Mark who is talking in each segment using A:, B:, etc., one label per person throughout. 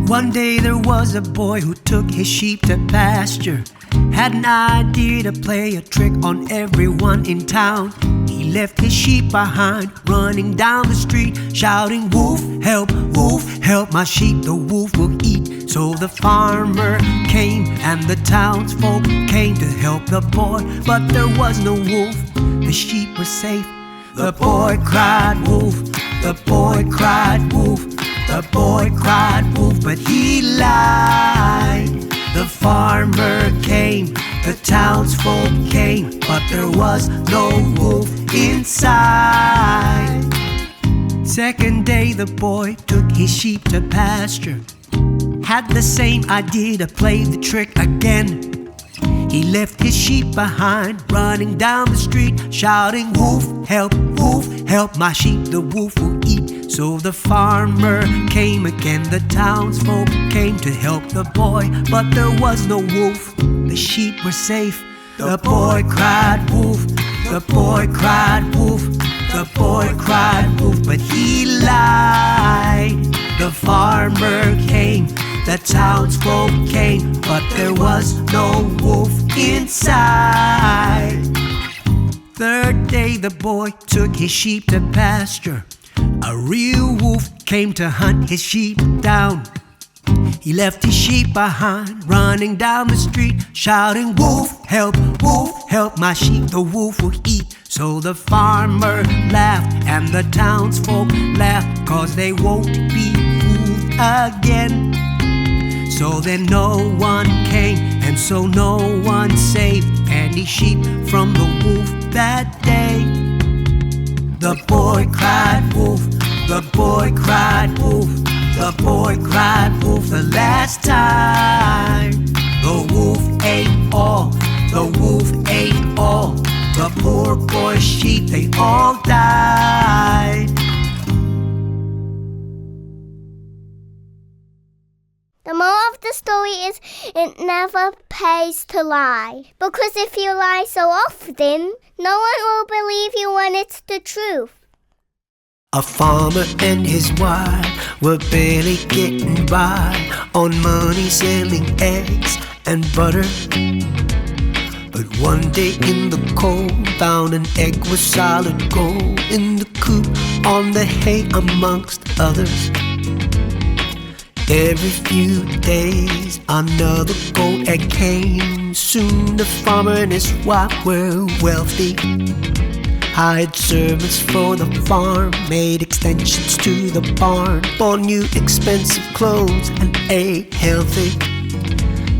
A: One day there was a boy who took his sheep to pasture. Had an idea to play a trick on everyone in town. He left his sheep behind, running down the street, shouting, wolf, help my sheep, the wolf will eat. So the farmer came and the townsfolk came to help the boy, but there was no wolf, the sheep were safe. The boy cried wolf, the boy cried wolf, the boy cried wolf, but he lied. The farmer came, the townsfolk came, but there was no wolf inside. Second day the boy took his sheep to pasture. Had the same idea to play the trick again. He left his sheep behind, running down the street, shouting, wolf, help my sheep, the wolf will eat. So the farmer came again, the townsfolk came to help the boy, but there was no wolf, the sheep were safe. The boy cried wolf, the boy cried wolf, the boy cried wolf, but he lied. The farmer came, the townsfolk came, but there was no wolf inside. Third day the boy took his sheep to pasture. A real wolf came to hunt his sheep down. He left his sheep behind, running down the street, shouting, wolf, help my sheep, the wolf will eat. So the farmer laughed and the townsfolk laughed, 'cause they won't be fooled again. So then no one came, and so no one saved any sheep from the wolf that day. The boy cried wolf, the boy cried wolf, the boy cried wolf the last time. The wolf ate all, the wolf ate all, the poor boy's sheep, they all died.
B: The moral of the story is it never pays to lie. Because if you lie so often, no one will believe you when it's the truth.
A: A farmer and his wife were barely getting by on money selling eggs and butter. But one day in the cold, found an egg with solid gold in the coop on the hay amongst others. Every few days another gold egg came. Soon the farmer and his wife were wealthy. Hired servants for the farm, made extensions to the barn, bought new expensive clothes and ate healthy.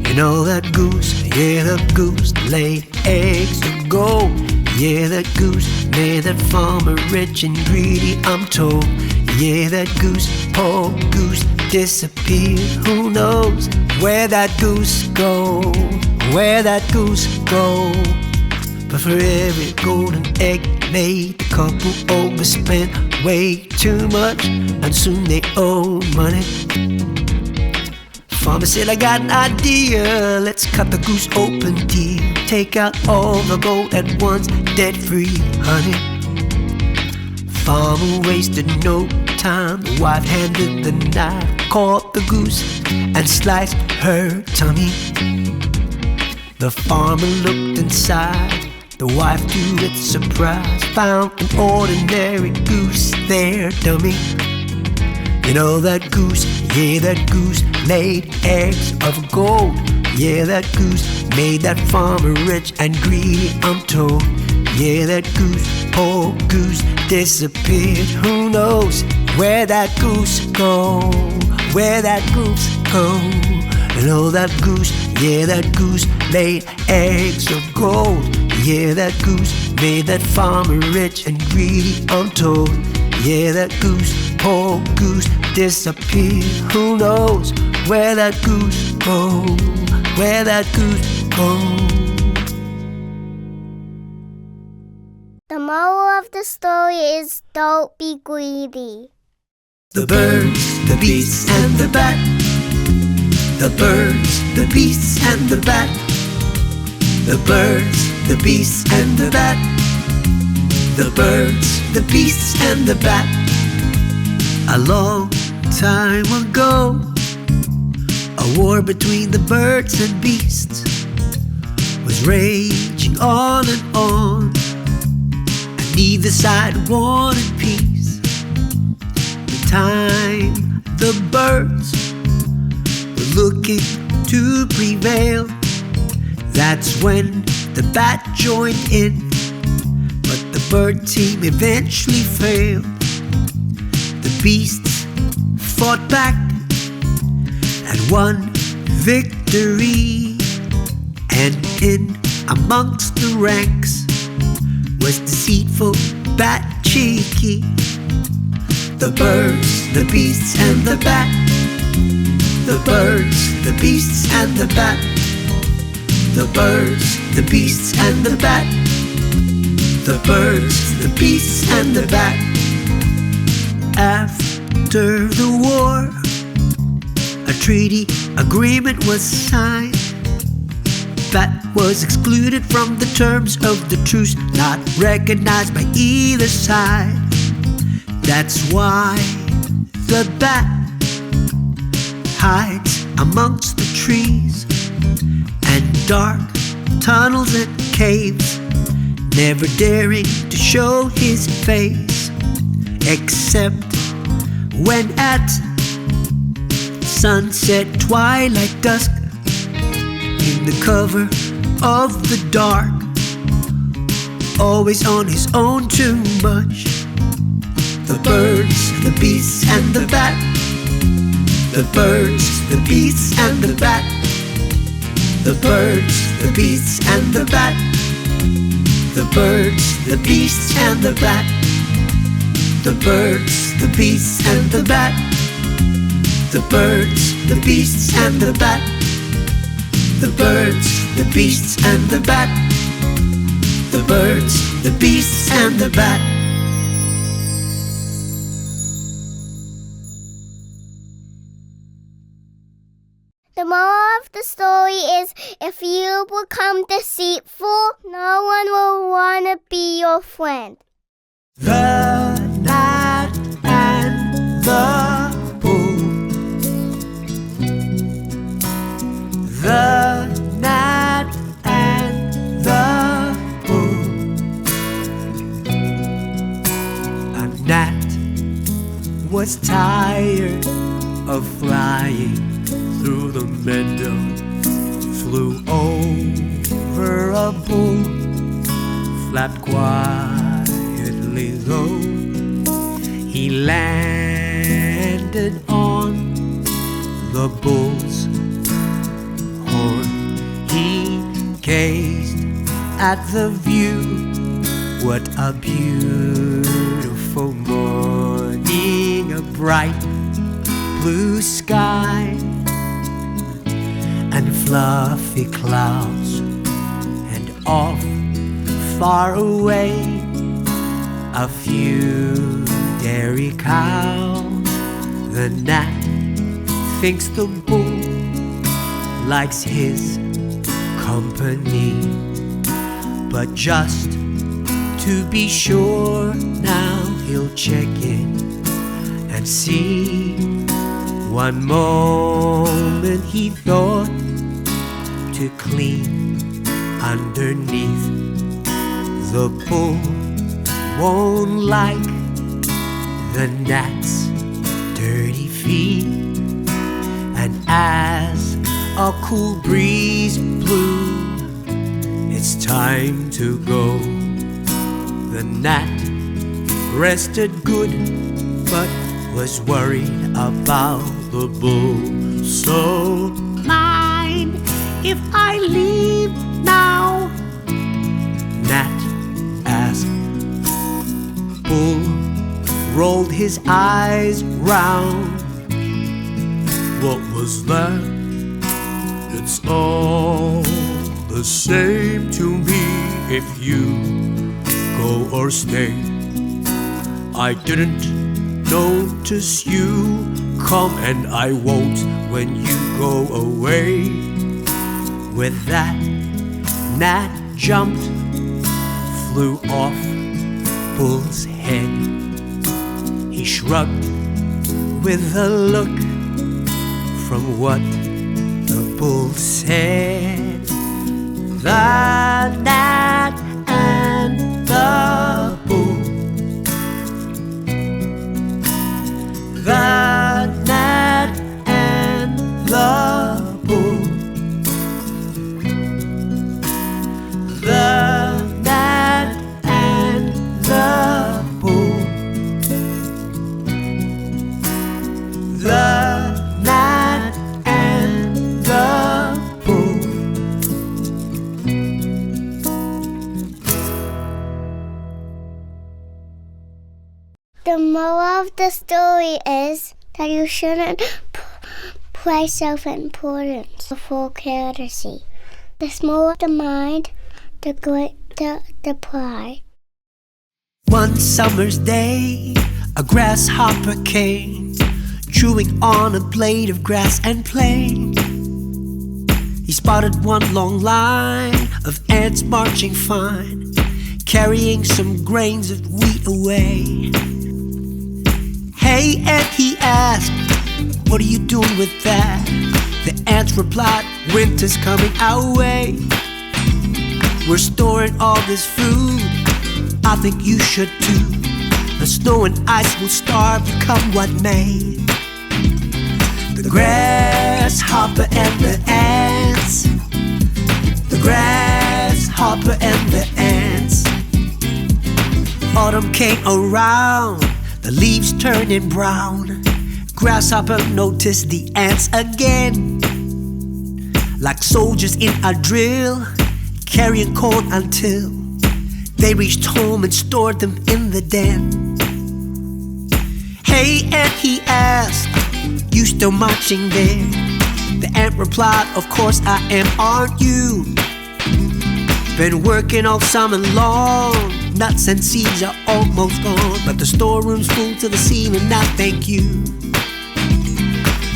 A: You know that goose, yeah, that goose laid eggs of gold. Yeah, that goose made that farmer rich and greedy, I'm told. Yeah, that goose, poor goose, disappeared. Who knows where that goose go, where that goose go. But for every golden egg laid, the couple overspent way too much, and soon they owed money. Farmer said, I got an idea, let's cut the goose open, dear. Take out all the gold at once, debt-free, honey. Farmer wasted no time, the wife handed the knife, caught the goose and sliced her tummy. The farmer looked inside, the wife to its surprise found an ordinary goose there, dummy. You know that goose, yeah, that goose laid eggs of gold. Yeah, that goose made that farmer rich and greedy, I'm told. Yeah, that goose, poor goose, disappeared. Who knows where that goose go, where that goose go. You know that goose, yeah, that goose laid eggs of gold. Yeah, that goose made that farmer rich and greedy, I'm told. Yeah, that goose, poor goose, disappeared. Who knows where that goose go, where that goose go.
B: The moral of the story is don't be greedy.
A: The birds, the beasts, and the bat. The birds, the beasts, and the bat. The birds, the beasts, and the bat. The birds, the beasts, and the bat. A long time ago, The war between the birds and beasts was raging on and on, and neither side wanted peace. The time the birds were looking to prevail, that's when the bat joined in, but the bird team eventually failed. The beasts fought back and won victory, and in amongst the ranks was deceitful bat cheeky. The birds, the beasts and the bat. The birds, the beasts and the bat. The birds, the beasts and the bat. The birds, the beasts and the bat. After the war, a treaty agreement was signed. Bat was excluded from the terms of the truce, not recognized by either side. That's why the bat hides amongst the trees and dark tunnels and caves, never daring to show his face, except when at sunset, twilight, dusk, in the cover of the dark, always on his own too much. The birds, the beasts and the bat. The birds, the beasts and the bat. The birds, the beasts and the bat. The birds, the beasts and the bat. The birds, the beasts and the bat. The birds, the beasts and the bat. The birds, the beasts and the bat. The birds, the beasts and the bat.
B: The moral of the story is, if you become deceitful, no one will want to be your friend.
A: The Gnat and the Bull. The Gnat and the Bull. A gnat was tired of flying through the meadow, flew over a bull, flapped quietly low. He landed on the bull's horn. He gazed at the view. What a beautiful morning, a bright blue sky and fluffy clouds, and off far away a few dairy cows. The gnat thinks the bull likes his company, but just to be sure, now he'll check in and see. One moment he thought to clean underneath. The bull won't like the gnat's dirty feet, and as a cool breeze blew, it's time to go. The gnat rested good, but was worried about the bull. So, mind if I leave now? Gnat asked. Bull rolled his eyes round. What was that? It's all the same to me if you go or stay. I didn't notice you come, and I won't when you go away. With that, gnat jumped, flew off Bull's head. He shrugged with a look from what bull said, the gnat and the bull, the gnat and the bull, the gnat and the bull, the gnat and the bull.
B: The moral of the story is that you shouldn't place self-importance before courtesy. The smaller the mind, the greater the pride.
A: One summer's day, a grasshopper came, chewing on a blade of grass and playing. He spotted one long line of ants marching fine, carrying some grains of wheat away. Hey, ant, he asked, what are you doing with that? The ants replied, winter's coming our way. We're storing all this food, I think you should too. The snow and ice will starve you come what may. The grasshopper and the ants, the grasshopper and the ants. Autumn came around, the leaves turning brown. Grasshopper noticed the ants again, like soldiers in a drill, carrying corn until they reached home and stored them in the den. Hey, ant, he asked, you still marching there? The ant replied, of course I am, aren't you? Been working all summer long, nuts and seeds are almost gone, but the storeroom's full to the ceiling, now thank you.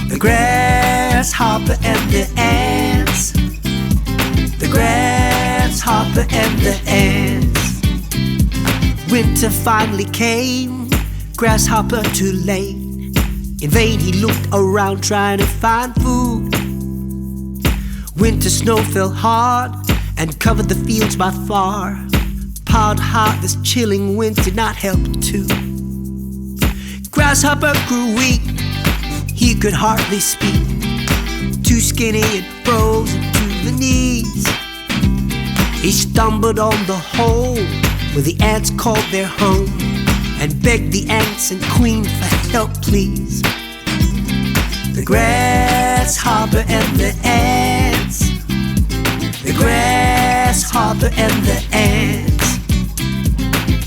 A: The grasshopper and the ants, the grasshopper and the ants. Winter finally came, grasshopper too late. In vain he looked around trying to find food. Winter snow fell hard and covered the fields by far. Piled hot, this chilling wind did not help too. Grasshopper grew weak, he could hardly speak. Too skinny and frozen to the knees. He stumbled on the hole where the ants called their home, and begged the ants and queen for help, please. The grasshopper and the ants, the grasshopper and the ants.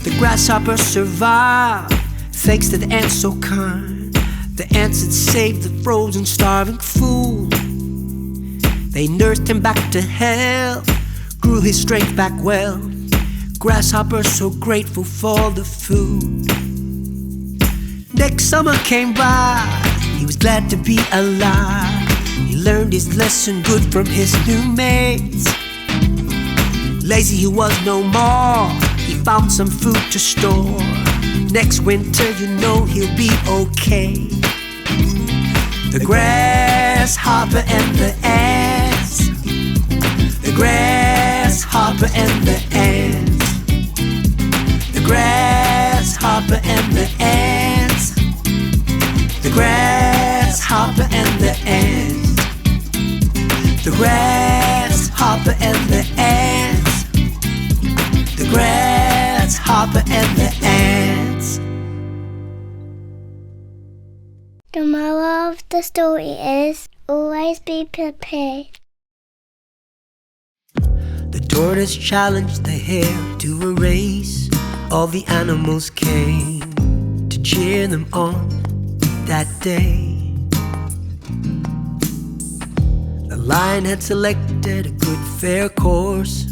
A: The grasshopper survived, thanks to the ants so kind. The ants had saved the frozen, starving fool. They nursed him back to health, grew his strength back well. Grasshopper so grateful for the food. Next summer came by, he was glad to be alive. He learned his lesson good from his new mates. Lazy he was no more, he found some food to store. Next winter you know he'll be okay. The grasshopper and the ants, the grasshopper and the ants, the grasshopper and the ants, the grasshopper and the ants, the grasshopper and the ants, the grasshopper and the ants.
B: The moral of the story is always be prepared.
A: The tortoise challenged the hare to a race. All the animals came to cheer them on that day. The lion had selected a good fair course.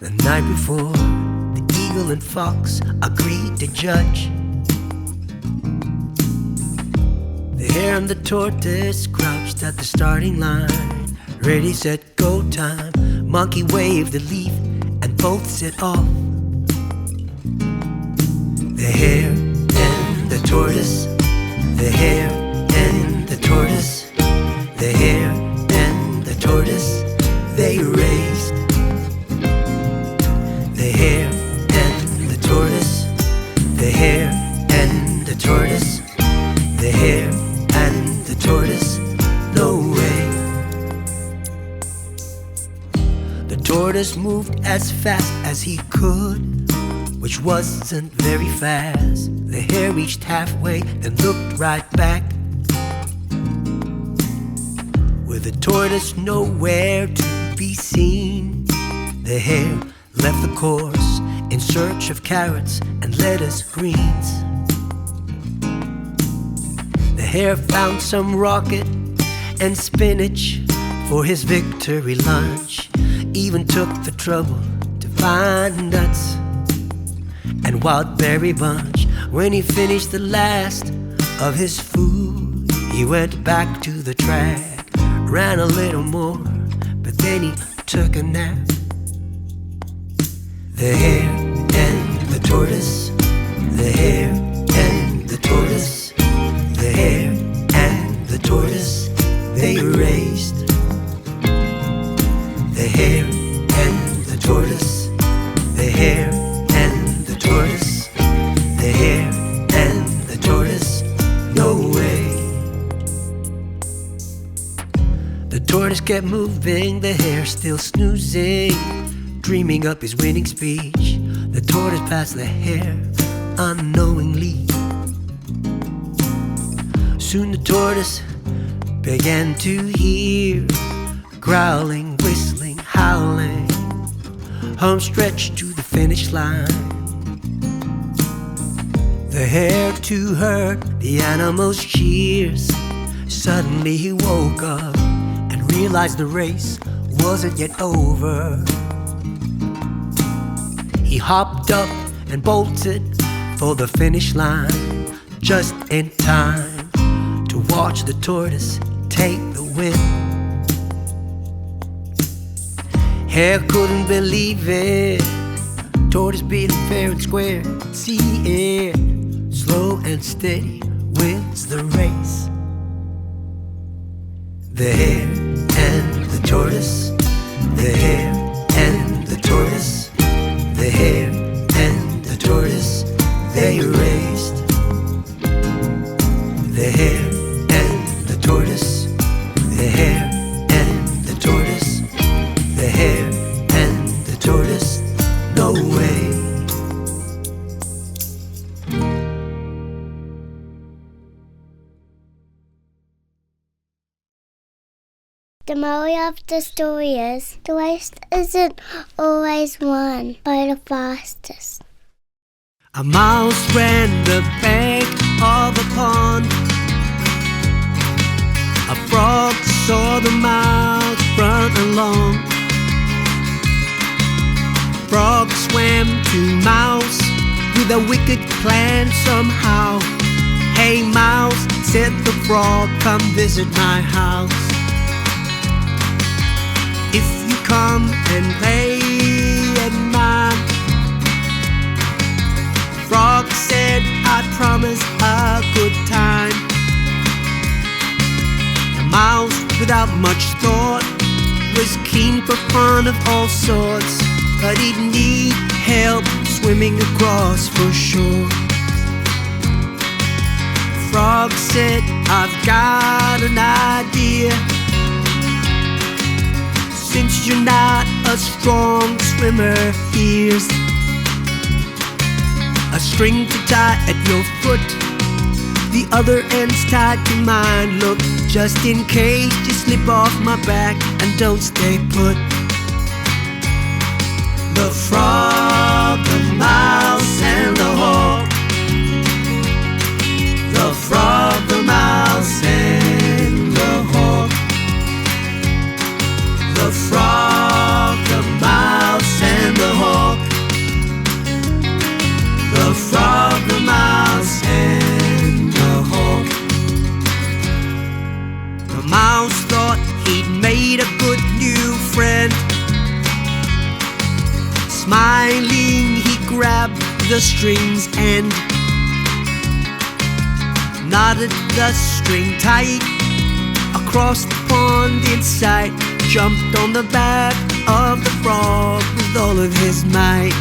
A: The night before, the eagle and fox agreed to judge. The hare and the tortoise crouched at the starting line. Ready, set, go time. Monkey waved the leaf and both set off. The hare and the tortoise, the hare and the tortoise, the hare tortoise moved as fast as he could, which wasn't very fast. The hare reached halfway, then looked right back, with the tortoise nowhere to be seen. The hare left the course in search of carrots and lettuce greens. The hare found some rocket and spinach for his victory lunch, even took the trouble to find nuts and wild berry bunch. When he finished the last of his food, he went back to the track, ran a little more, but then he took a nap. The hare and the tortoise, the hare and the tortoise, the hare and the tortoise, they raced. The hare and the tortoise, the hare and the tortoise, the hare and the tortoise, no way. The tortoise kept moving, the hare still snoozing, dreaming up his winning speech. The tortoise passed the hare unknowingly. Soon the tortoise began to hear growling, whistling, howling, home stretched to the finish line. The hare too heard the animal's cheers. Suddenly he woke up and realized the race wasn't yet over. He hopped up and bolted for the finish line, just in time to watch the tortoise take the win. Hare couldn't believe it, tortoise beat him fair and square. See it, slow and steady wins the race. The hare and the tortoise, the hare and the tortoise, the hare and the tortoise, they raced. The hare and the tortoise, the hare and the tortoise, the hare and the tortoise, no way.
B: The moral of the story is, the race isn't always won by the fastest.
A: A mouse ran the bank of a pond. A frog saw the mouse run along. Frog swam to mouse with a wicked plan somehow. Hey mouse, said the frog, come visit my house. If you come and play at mine, frog said, I promise a good time. The mouse, without much thought, was keen for fun of all sorts, but he'd need help swimming across for shore. Frog said, I've got an idea. Since you're not a strong swimmer, here's a string to tie at your foot, the other end's tied to mine. Look, just in case you slip off my back and don't stay put. The frog, the mouse, and the hawk. The frog, the mouse, and the hawk. The frog, the mouse, and the hawk. The frog, the mouse, and the hawk. The mouse thought he'd made a good new friend. Smiling, he grabbed the string's end, knotted the string tight across the pond in sight, jumped on the back of the frog with all of his might.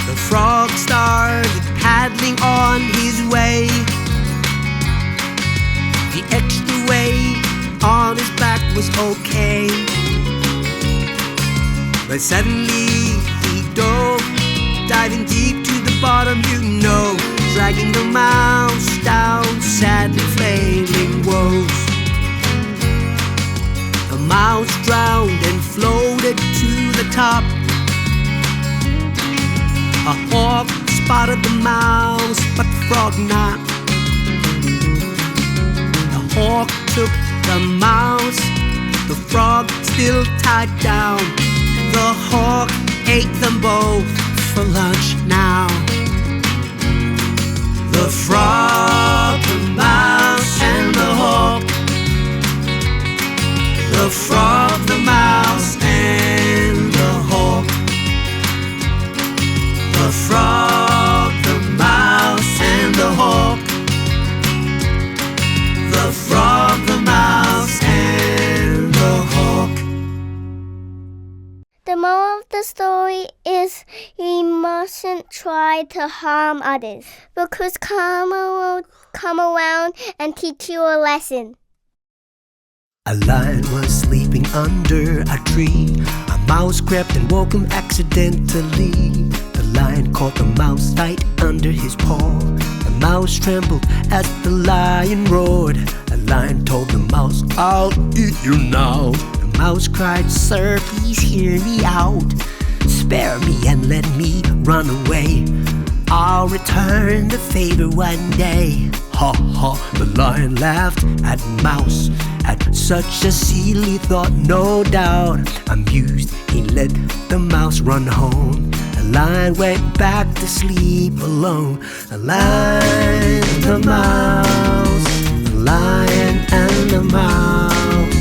A: The frog started paddling on his way. The extra weight on his back was okay. But suddenly he dove, diving deep to the bottom, dragging the mouse down, sadly flailing woes. The mouse drowned and floated to the top. A hawk spotted the mouse, but the frog not. The hawk took the mouse, the frog still tied down. The hawk ate them both for lunch now. The frog, the mouse, and the hawk. The frog, the mouse, and the hawk. The frog, the mouse, and the hawk. The frog, the mouse, and the hawk.
B: The moral of the story is you mustn't try to harm others, because karma will come around and teach you a lesson.
A: A lion was sleeping under a tree. A mouse crept and woke him accidentally. The lion caught the mouse right under his paw. The mouse trembled as the lion roared. The lion told the mouse, "I'll eat you now." The mouse cried, "Sir, please hear me out. Spare me and let me run away. I'll return the favor one day." Ha ha, the lion laughed at mouse, at such a silly thought, no doubt. Amused, he let the mouse run home. The lion went back to sleep alone. The lion and the mouse, the lion and the mouse,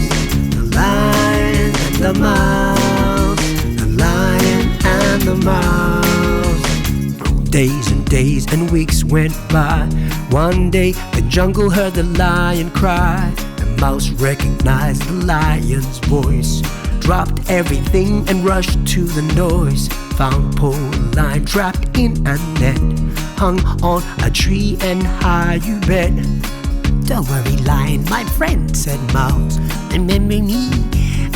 A: the lion and the mouse, the lion and the mouse. Days and days and weeks went by. One day the jungle heard the lion cry. The mouse recognized the lion's voice, dropped everything and rushed to the noise. Found poor lion trapped in a net, hung on a tree and high you bet. "Don't worry, lion, my friend," said mouse. "Remember me,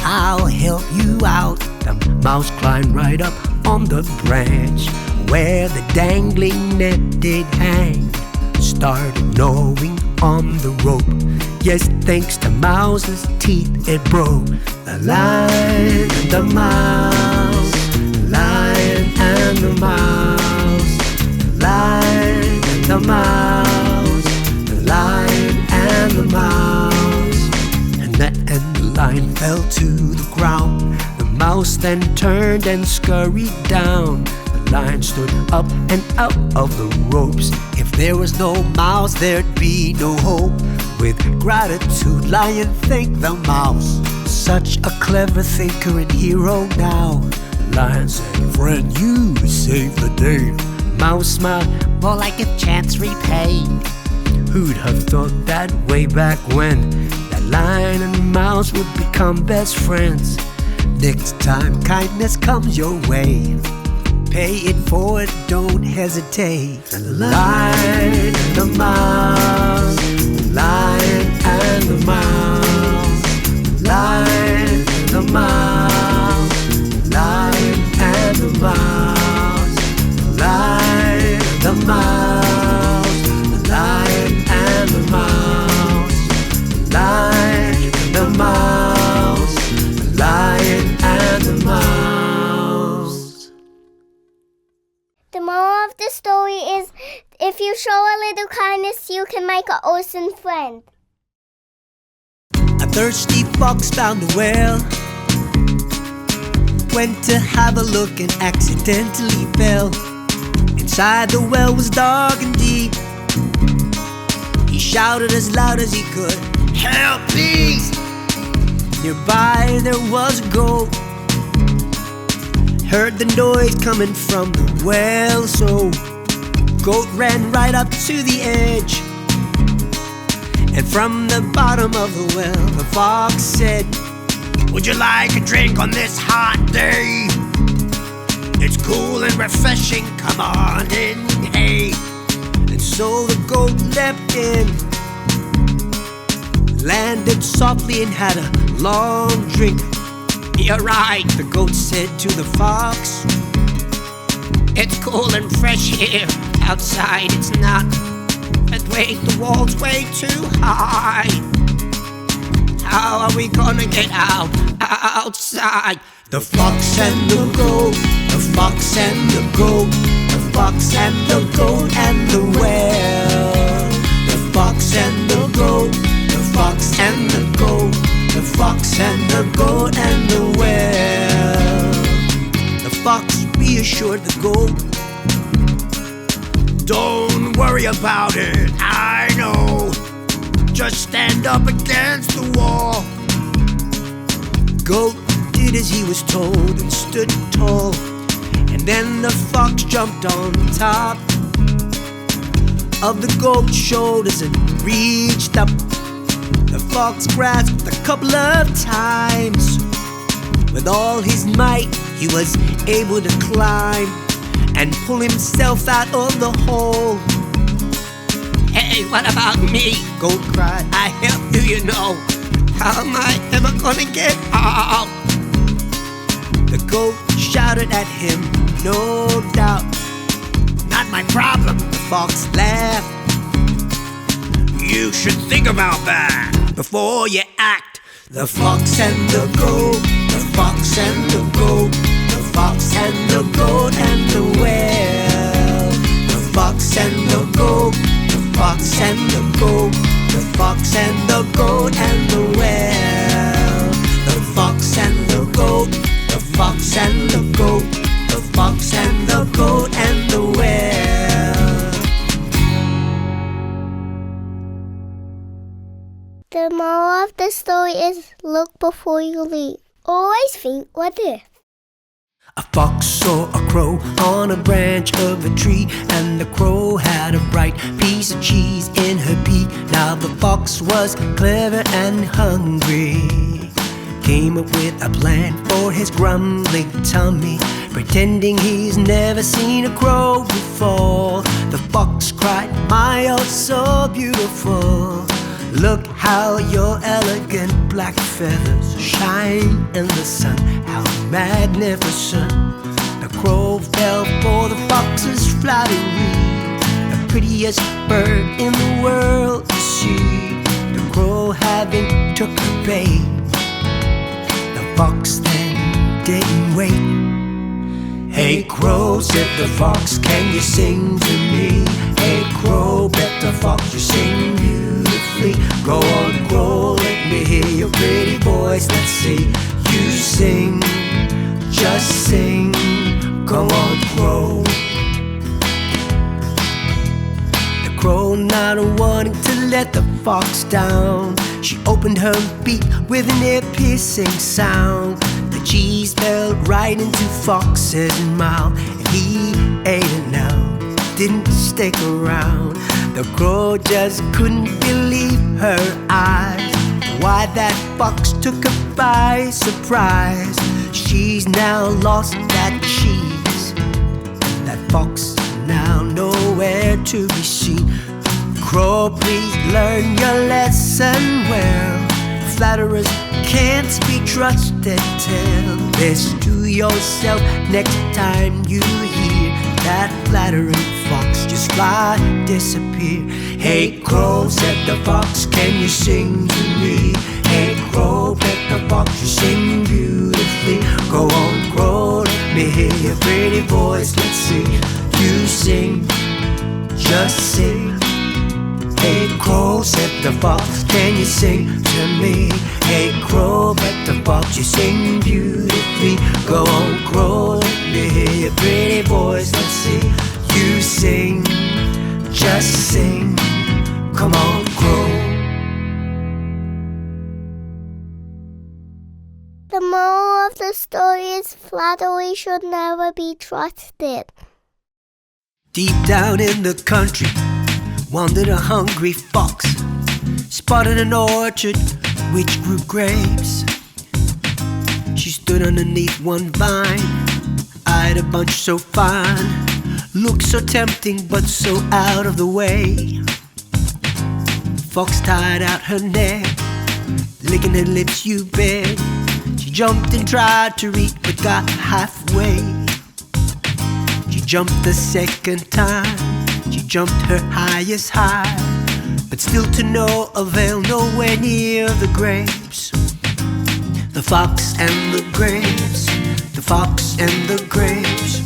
A: I'll help you out." The mouse climbed right up on the branch where the dangling net did hang. Started gnawing on the rope. Yes, thanks to mouse's teeth it broke. The lion and the mouse, the lion and the mouse, the lion and the mouse, the lion and the mouse. And the lion fell to the ground. The mouse then turned and scurried down. The lion stood up and out of the ropes. If there was no mouse, there'd be no hope. With gratitude, lion thanked the mouse. Such a clever thinker and hero now. Lion said, "Friend, you saved the day." Mouse smiled, more like a chance repaid. Who'd have thought that way back when, that lion and mouse would become best friends? Next time kindness comes your way, pay it forward, don't hesitate. The lion and the mouse, the lion and the mouse, the lion and the mouse, the lion and the mouse, the lion and the mouse, the lion and the mouse, the lion and the mouse, the lion and the mouse.
B: The moral of the story is, if you show a little kindness, you can make an awesome friend.
A: A thirsty fox found a well, went to have a look and accidentally fell. Inside the well was dark and deep. He shouted as loud as he could, "Help, please!" Nearby there was a goat, heard the noise coming from the well, so goat ran right up to the edge. And from the bottom of the well, the fox said, "Would you like a drink on this hot day? It's cool and refreshing, come on in, hey." And so the goat leapt in, landed softly and had a long drink. He you're right, the goat said to the fox. It's cool and fresh here, outside it's not. But wait, the wall's way too high. How are we gonna get outside? The fox and the goat, the fox and the goat, the fox and the goat and the well. The fox and the goat, the fox and the goat, the fox and the goat and the well. The fox reassured the goat. Don't worry about it, I know. Just stand up against the wall. Goat did as he was told and stood tall. And then the fox jumped on top of the goat's shoulders and reached up. The fox grasped a couple of times. With all his might, he was able to climb and pull himself out of the hole. Hey, what about me? Goat cried. I helped you, you know. How am I ever gonna get out? The goat shouted at him, no doubt. Not my problem, the fox laughed. You should think about that before you act. The fox and the goat, the fox and the goat, the fox and the goat and the well. The fox and the goat, the fox and the goat, the fox and the goat and the well. The fox and the goat, the fox and the goat, the fox and the goat and the well.
B: The moral of the story is look before you leap. Always think what if.
A: A fox saw a crow on a branch of a tree, and the crow had a bright piece of cheese in her beak. Now the fox was clever and hungry, came up with a plan for his grumbling tummy, pretending he's never seen a crow before. The fox cried, "My, oh, so beautiful. Look how your elegant black feathers shine in the sun. How magnificent." The crow fell for the fox's flattery. The prettiest bird in the world to see. The crow having took her bait. The fox then didn't wait. "Hey crow," said the fox, "can you sing to me?" "Hey crow," bet the fox, "you sing beautifully. Go on crow, let me hear your pretty voice. Let's see you sing, just sing. Come on crow." The crow, not wanting to let the fox down, she opened her beak with an ear-piercing sound. The cheese fell right into Fox's mouth, and he ate it now, didn't stick around. The crow just couldn't believe her eyes. Why, that fox took her by surprise. She's now lost that cheese, and that fox now nowhere to be seen. Crow, please learn your lesson well. Flatterers can't be trusted. Tell this to yourself next time you hear that flattering fox just fly, disappear. "Hey crow," said the fox, "can you sing to me?" "Hey crow," bet the fox, "you sing beautifully. Go on crow, let me hear your pretty voice. Let's see you sing, just sing." "Hey crow," said the fox, "can you sing to me?" "Hey crow," bet the fox, "you sing beautifully. Go on crow, let me hear your pretty voice. Let's see you sing, just sing. Come on crow."
B: The moral of the story is flattery should never be trusted.
A: Deep down in the country wandered a hungry fox, spotted an orchard which grew grapes. She stood underneath one vine, eyed a bunch so fine, looked so tempting but so out of the way. Fox tied out her neck, licking her lips, you bet. She She jumped and tried to reach but got halfway. She jumped the second time, she jumped her highest high, but still to no avail, nowhere near the grapes. The fox and the grapes, the fox and the grapes,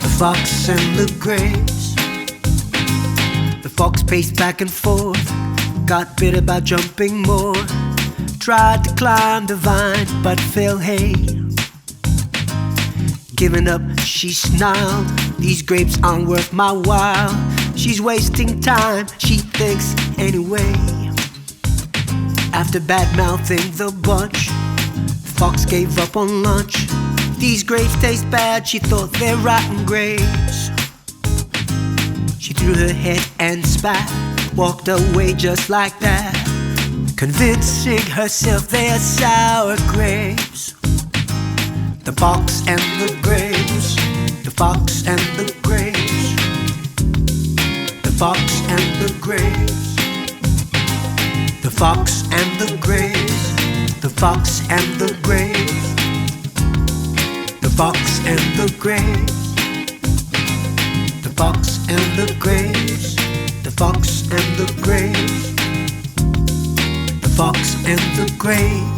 A: the fox and the grapes. The fox paced back and forth, got bitter about jumping more, tried to climb the vine but fell, hey. Giving up, she snarled, these grapes aren't worth my while. She's wasting time, she thinks anyway. After bad-mouthing the bunch, the fox gave up on lunch. These grapes taste bad, she thought they're rotten grapes. She threw her head and spat, walked away just like that, convincing herself they're sour grapes. The fox and the grapes, the fox and the grapes, the fox and the grapes, the fox and the grapes, the fox and the grapes, the fox and the grapes, the fox and the grapes, the fox and the grapes, the fox and the grapes.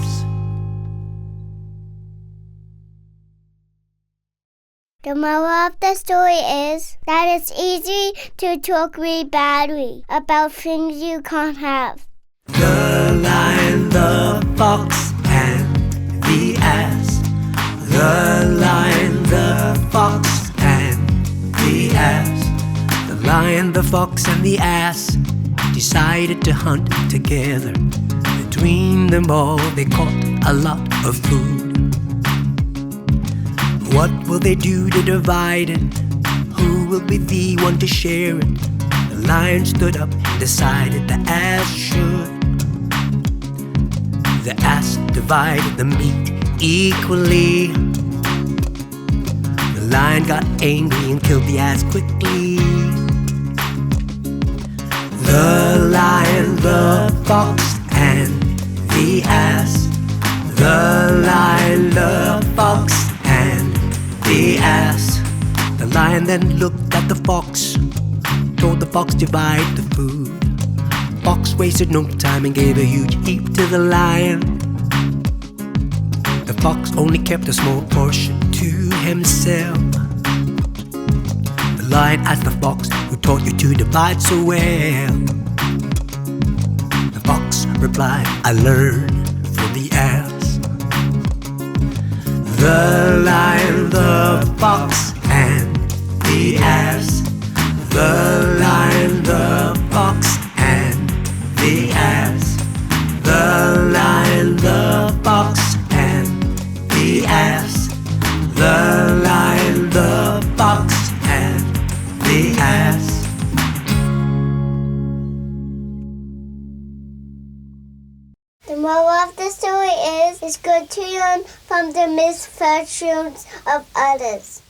B: The moral of the story is that it's easy to talk really badly about things you can't have.
A: The lion, the fox, and the ass. The lion, the fox, and the ass. The lion, the fox, and the ass decided to hunt together. Between them all, they caught a lot of food. What will they do to divide it? Who will be the one to share it? The lion stood up and decided the ass should. The ass divided the meat equally. The lion got angry and killed the ass quickly. The lion, the fox, and the ass. The lion, the fox, and the ass. The lion then looked at the fox, told the fox divide the food. Fox wasted no time and gave a huge heap to the lion. The fox only kept a small portion to himself. The lion asked the fox, who taught you to divide so well? The fox replied, I learned from the ass. The lion, the fox, and the ass. The lion, the fox, and the ass. The lion, the fox, and the ass. The lion, the fox, and the ass.
B: The moral of the story is it's good to learn from the misfortunes of others.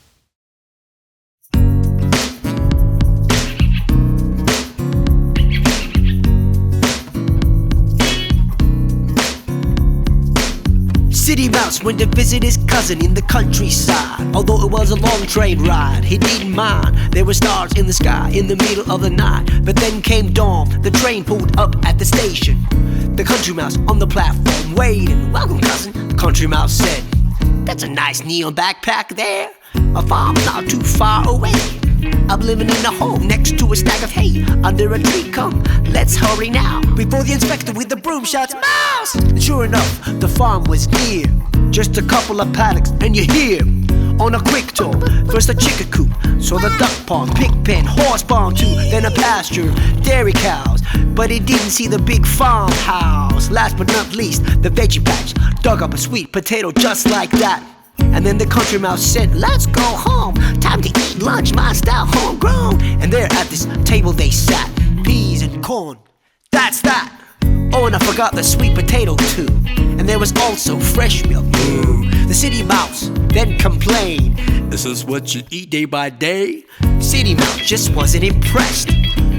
A: City Mouse went to visit his cousin in the countryside. Although it was a long train ride, he didn't mind. There were stars in the sky in the middle of the night. But then came dawn, the train pulled up at the station. The country mouse on the platform waiting. Welcome, cousin, the country mouse said. That's a nice neon backpack there. My farm's not too far away. I'm living in a home next to a stack of hay under a tree. Come, let's hurry now before the inspector with the broom shouts, Mouse! And sure enough, the farm was near. Just a couple of paddocks and you're here. On a quick tour, first a chicken coop, so the duck pond, pig pen, horse barn too, then a pasture, dairy cows. But he didn't see the big farmhouse. Last but not least, the veggie patch, dug up a sweet potato just like that. And then the country mouse said, let's go home, time to eat lunch, my style homegrown. And there at this table they sat, peas and corn, that's that. Oh, and I forgot the sweet potato too. And there was also fresh milk. The city mouse then complained, this is what you eat day by day? City mouse just wasn't impressed.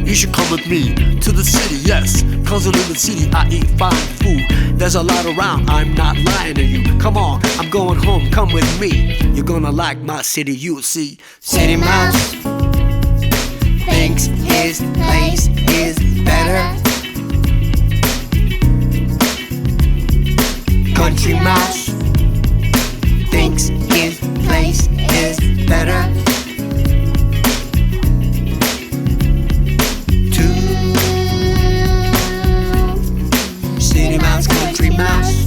A: You should come with me to the city, yes. Cause in the city I eat fine food. There's a lot around, I'm not lying to you. Come on, I'm going home, come with me. You're gonna like my city, you'll see. City mouse thinks his place is better. Country mouse thinks his place is better. City mouse, country mouse.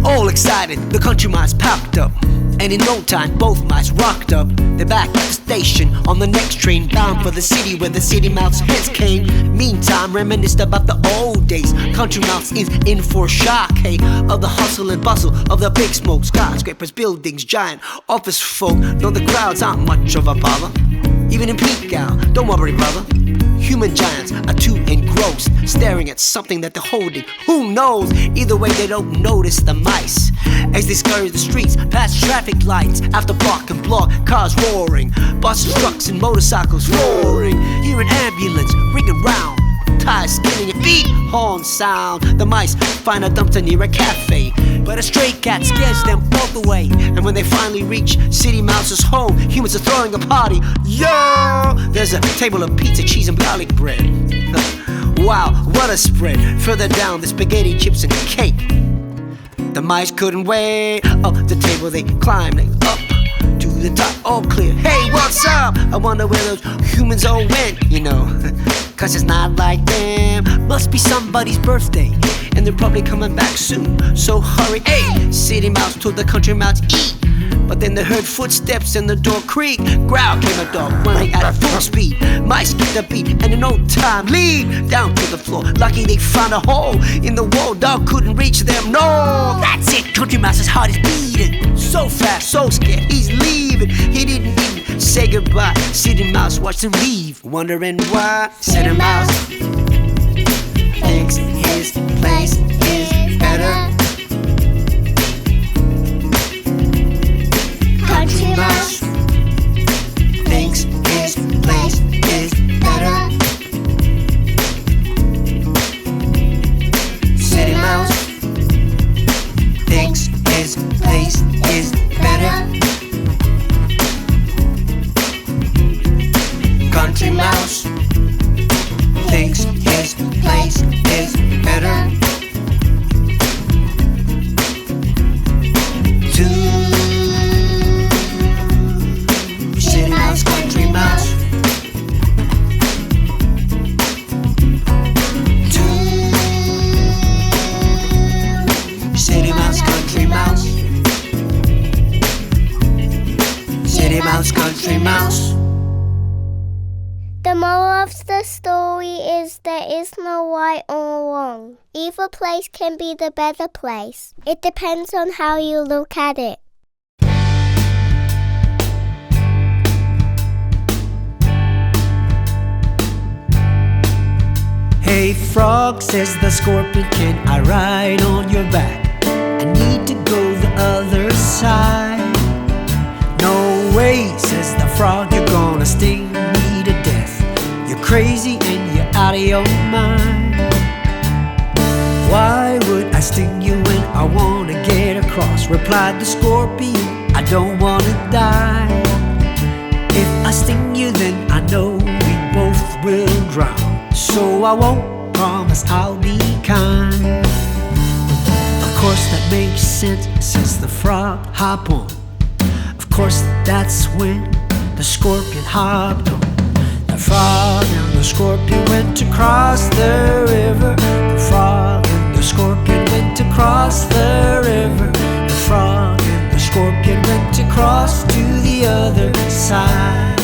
A: All excited, the country mice popped up. And in no time, both mice rocked up. They're back at the station on the next train, bound for the city where the city mouse heads came. Meantime, reminisced about the old days. Country mouse is in for shock, hey, of the hustle and bustle of the big smoke. Skyscrapers, buildings, giant office folk. Though the crowds aren't much of a bother. Even in peak hour, don't worry, brother. Human giants are too engrossed, staring at something that they're holding. Who knows? Either way, they don't notice the mice as they scurry the streets, past traffic lights, after block and block, cars roaring, buses, trucks, and motorcycles roaring. Hear an ambulance ringing round, tires spinning and beat horn sound. The mice find a dumpster near a cafe, but a stray cat scares them both away. And when they finally reach City Mouse's home, humans are throwing a party. Yo! There's a table of pizza, cheese, and garlic bread. Wow, what a spread. Further down, the spaghetti, chips, and cake. The mice couldn't wait. Up the table they climbed up to the top, all clear. Hey, what's up? I wonder where those humans all went, you know. Cause it's not like them. Must be somebody's birthday, and they're probably coming back soon. So hurry, hey! City mouse told the country mouse eat. But then they heard footsteps and the door creak. Growl came a dog running at full speed. Mice skipped a beat and in no time leap down to the floor. Lucky they found a hole in the wall. Dog couldn't reach them, no. That's it, country mouse's heart is beating. So fast, so scared, he's leaving. He didn't even say goodbye. City mouse watched him leave, wondering why. City mouse thinks his place is better. Country mouse thinks his place is better. City mouse thinks his place is better. Country mouse thinks his place is better. City mouse, country mouse. City mouse, country mouse. City mouse, country mouse.
B: The moral of the story is there is no right or wrong. Either place can be the better place. It depends on how you look at it.
A: Hey frog, says the scorpion, can I ride on your back? I need to go the other side. No way, says the frog, you're gonna sting me to death. You're crazy and you're out of your mind. Why would I sting you when I wanna get across? Replied the scorpion, I don't wanna die. If I sting you then I know we both will drown. So I won't promise I'll be kind. Of course that makes sense, says the frog, hop on. Of course that's when the scorpion hopped on. The frog and the scorpion went across the river. The frog and the scorpion went across the river. The frog and the scorpion went across to the other side.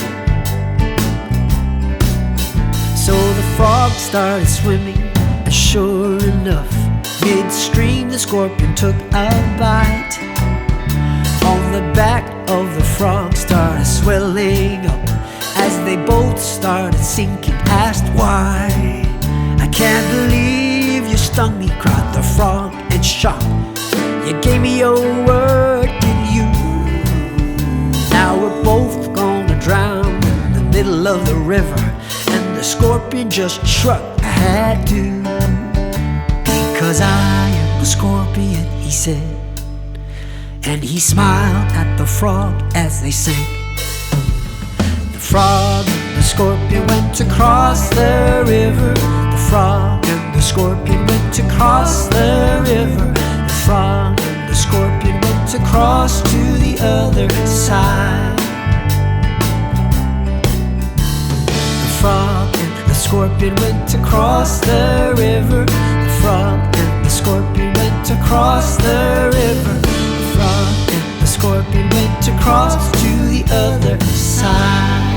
A: So the frog started swimming, and sure enough, midstream the scorpion took a bite. On the back of the frog started swelling up as they both started sinking. Asked why. I can't believe you stung me, cried the frog in shock. You gave me your word, didn't you? Now we're both gonna drown in the middle of the river, and the scorpion just shrugged, I had to. Because I am the scorpion, he said, and he smiled at the frog as they sang. The frog and the scorpion went across the river. The frog and the scorpion went across the river. The frog and the scorpion went across to the other side. The frog and the scorpion went across the river. The frog and the scorpion went across the river. The frog and the scorpion went across to the other side.